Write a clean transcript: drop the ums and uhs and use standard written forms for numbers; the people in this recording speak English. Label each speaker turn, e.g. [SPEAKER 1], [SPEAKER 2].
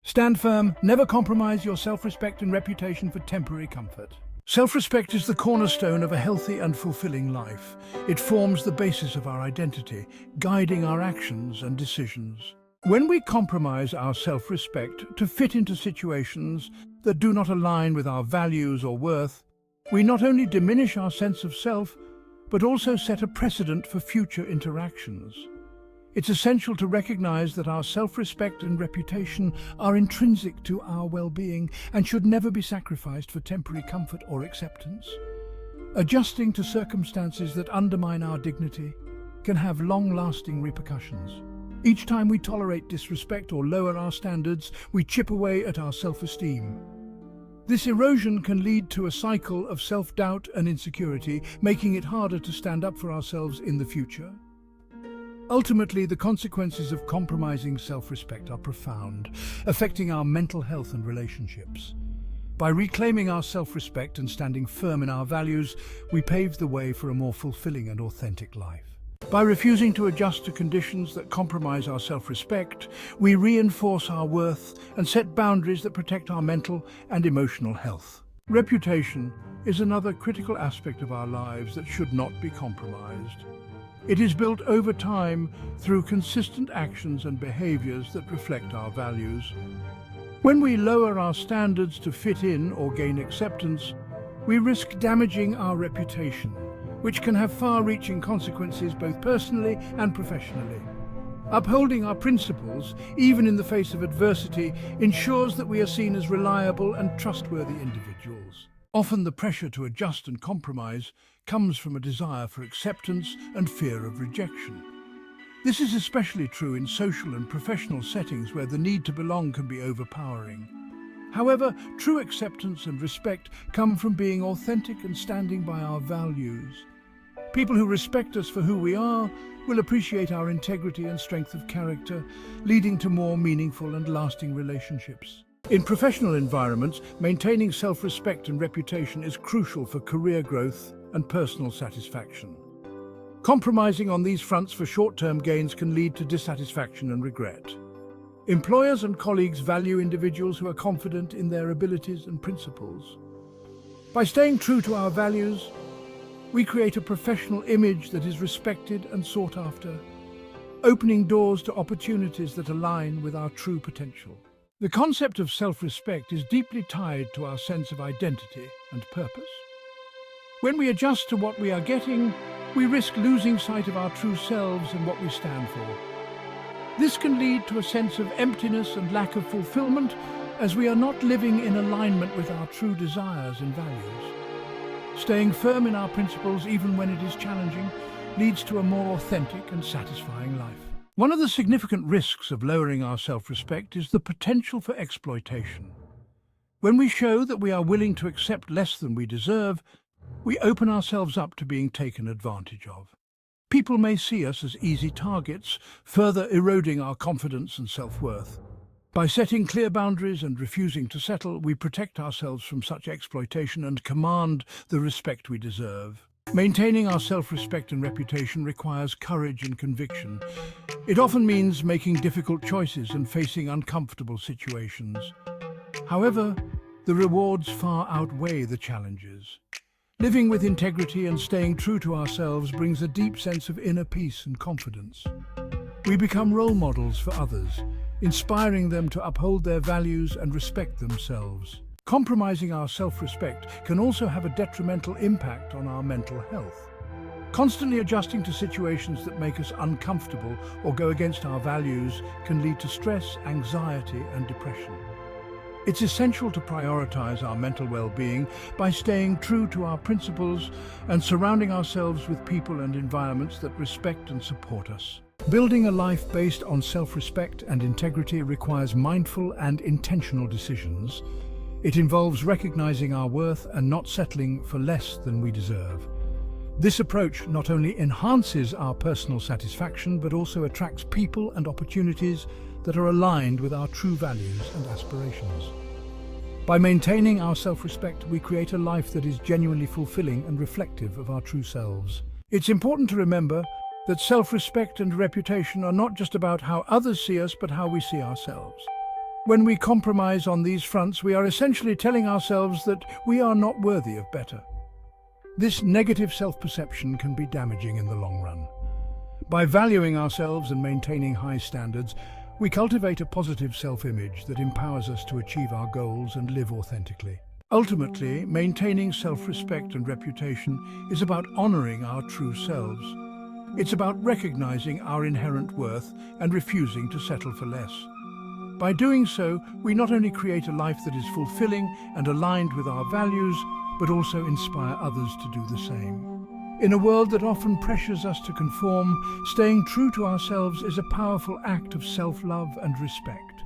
[SPEAKER 1] Stand firm, never compromise your self-respect and reputation for temporary comfort. Self-respect is the cornerstone of a healthy and fulfilling life. It forms the basis of our identity, guiding our actions and decisions. When we compromise our self-respect to fit into situations that do not align with our values or worth, we not only diminish our sense of self, but also set a precedent for future interactions. It's essential to recognize that our self-respect and reputation are intrinsic to our well-being and should never be sacrificed for temporary comfort or acceptance. Adjusting to circumstances that undermine our dignity can have long-lasting repercussions. Each time we tolerate disrespect or lower our standards, we chip away at our self-esteem. This erosion can lead to a cycle of self-doubt and insecurity, making it harder to stand up for ourselves in the future. Ultimately, the consequences of compromising self-respect are profound, affecting our mental health and relationships. By reclaiming our self-respect and standing firm in our values, we pave the way for a more fulfilling and authentic life. By refusing to adjust to conditions that compromise our self-respect, we reinforce our worth and set boundaries that protect our mental and emotional health. Reputation is another critical aspect of our lives that should not be compromised. It is built over time through consistent actions and behaviors that reflect our values. When we lower our standards to fit in or gain acceptance, we risk damaging our reputation, which can have far-reaching consequences both personally and professionally. Upholding our principles, even in the face of adversity, ensures that we are seen as reliable and trustworthy individuals. Often the pressure to adjust and compromise comes from a desire for acceptance and fear of rejection. This is especially true in social and professional settings where the need to belong can be overpowering. However, true acceptance and respect come from being authentic and standing by our values. People who respect us for who we are will appreciate our integrity and strength of character, leading to more meaningful and lasting relationships. In professional environments, maintaining self-respect and reputation is crucial for career growth and personal satisfaction. Compromising on these fronts for short-term gains can lead to dissatisfaction and regret. Employers and colleagues value individuals who are confident in their abilities and principles. By staying true to our values, we create a professional image that is respected and sought after, opening doors to opportunities that align with our true potential. The concept of self-respect is deeply tied to our sense of identity and purpose. When we adjust to what we are getting, we risk losing sight of our true selves and what we stand for. This can lead to a sense of emptiness and lack of fulfillment, as we are not living in alignment with our true desires and values. Staying firm in our principles, even when it is challenging, leads to a more authentic and satisfying life. One of the significant risks of lowering our self-respect is the potential for exploitation. When we show that we are willing to accept less than we deserve, we open ourselves up to being taken advantage of. People may see us as easy targets, further eroding our confidence and self-worth. By setting clear boundaries and refusing to settle, we protect ourselves from such exploitation and command the respect we deserve. Maintaining our self-respect and reputation requires courage and conviction. It often means making difficult choices and facing uncomfortable situations. However, the rewards far outweigh the challenges. Living with integrity and staying true to ourselves brings a deep sense of inner peace and confidence. We become role models for others, inspiring them to uphold their values and respect themselves. Compromising our self-respect can also have a detrimental impact on our mental health. Constantly adjusting to situations that make us uncomfortable or go against our values can lead to stress, anxiety, and depression. It's essential to prioritize our mental well-being by staying true to our principles and surrounding ourselves with people and environments that respect and support us. Building a life based on self-respect and integrity requires mindful and intentional decisions. It involves recognizing our worth and not settling for less than we deserve. This approach not only enhances our personal satisfaction, but also attracts people and opportunities that are aligned with our true values and aspirations. By maintaining our self-respect, we create a life that is genuinely fulfilling and reflective of our true selves. It's important to remember that self-respect and reputation are not just about how others see us, but how we see ourselves. When we compromise on these fronts, we are essentially telling ourselves that we are not worthy of better. This negative self-perception can be damaging in the long run. By valuing ourselves and maintaining high standards, we cultivate a positive self-image that empowers us to achieve our goals and live authentically. Ultimately, maintaining self-respect and reputation is about honoring our true selves. It's about recognizing our inherent worth and refusing to settle for less. By doing so, we not only create a life that is fulfilling and aligned with our values, but also inspire others to do the same. In a world that often pressures us to conform, staying true to ourselves is a powerful act of self-love and respect.